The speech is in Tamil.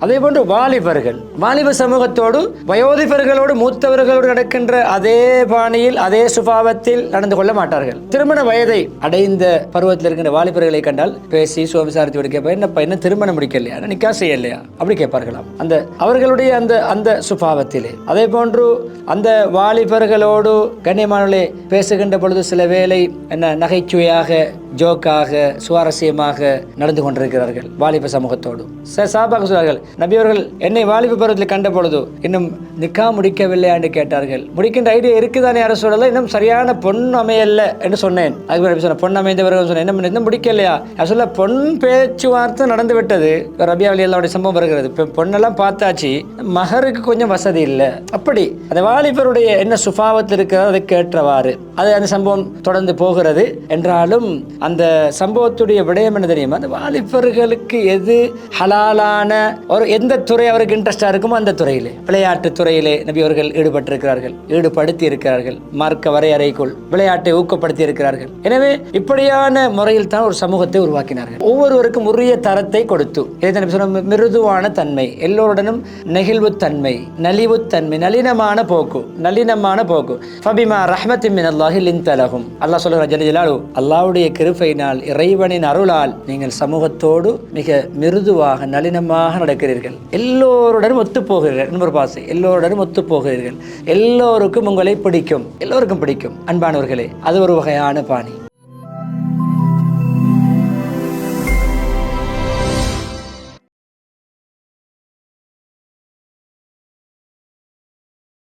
அதேபோன்று வாலிப சமூகத்தோடு வயோதிபர்களோடு மூத்தவர்களோடு நடக்கின்ற அதே பாணியில் அதே சுபாவத்தில் நடந்து கொள்ள மாட்டார்கள். திருமண வயதை அடைந்த பருவத்தில் இருக்கின்ற வாலிபர்களை கண்டால் பேசி சோமசாரத்தை கேட்பா, என்னப்பா என்ன திருமணம் முடிக்கலையா, நிக்கா செய்யலையா, அப்படி கேட்பார்களாம். அந்த அவர்களுடைய அந்த சுபாவத்திலே. அதே போன்று அந்த வாலிபர்களோடு கண்ணியமானவர்களே பேசுகின்ற பொழுது சில வேளை என்ன நகைச்சுவையாக ஜோக்காக சுவாரஸ்யமாக நடந்து கொண்டிருக்கிறார்கள் வாலிப சமூகத்தோடு. சாபாக சொல்வார்கள், நபி அவர்கள் என்னை வாலிப பருவத்தில் கண்ட பொழுது இன்னும் நிக்கா முடிக்கவில்லை என்று கேட்டார்கள். முடிக்கின்ற ஐடியா இருக்குதானே யாரும் சொல்லல, இன்னும் சரியான பொன் அமையல்ல என்று சொன்னேன். அதுக்கு சொன்ன பொன் அமைந்தவர்கள் சொன்னேன், இன்னும் முடிக்கலையா சொல்ல, பொன் பேச்சுவார்த்தை நடந்து விட்டது. ரபியா அலி அல்லாவுடைய சம்பவம் வருகிறது. பொண்ணெல்லாம் பார்த்தாச்சு, மகருக்கு கொஞ்சம் வசதி இல்லை. அப்படி அந்த வாலிபருடைய என்ன சுபாவத்தில் இருக்கிறதோ அதை கேட்டவாறு அந்த சம்பவம் தொடர்ந்து போகிறது. என்றாலும் அந்த சம்பவத்துடைய விடயம் என்ன தெரியுமா, அந்த வாலிபர்களுக்கு எது ஹலாலான ஒரு எந்த துறை அவருக்கு இன்ட்ரெஸ்டா இருக்குமோ அந்த துறையிலே, விளையாட்டு துறையிலே நபி அவர்கள் ஈடுபடுத்தி இருக்கிறார்கள். மார்க்க வரையறைக்குள் விளையாட்டை ஊக்கப்படுத்தி இருக்கிறார்கள். எனவே இப்படியான முறையில் தான் ஒரு சமூகத்தை உருவாக்கினார்கள். ஒவ்வொருவருக்கும் உரிய தரத்தை கொடுத்து மிருதுவான தன்மை, எல்லோருடனும் நெகிழ்வுத்தன்மை, நலிவுத்தன்மை, நளினமான போக்கு. ஃபபிமா ரஹ்மத்தின் மினல்லாஹி லின்த லஹும். அல்லாஹ் சொல்லுகிறார் ஜல்ல ஜலாலுஹு, அல்லாஹ்வுடைய கிருபையினால் இறைவனின் அருளால் நீங்கள் சமூகத்தோடு மிக மிருதுவாக நளினமாக நடக்கிறீர்கள். எல்லோருடனும் ஒத்துப்போகிறீர்கள். இன்னொரு பாசை, எல்லோருடனும் ஒத்துப்போகிறீர்கள். எல்லோருக்கும் உங்களை பிடிக்கும். அன்பானவர்களே, அது ஒரு வகையான பாணி.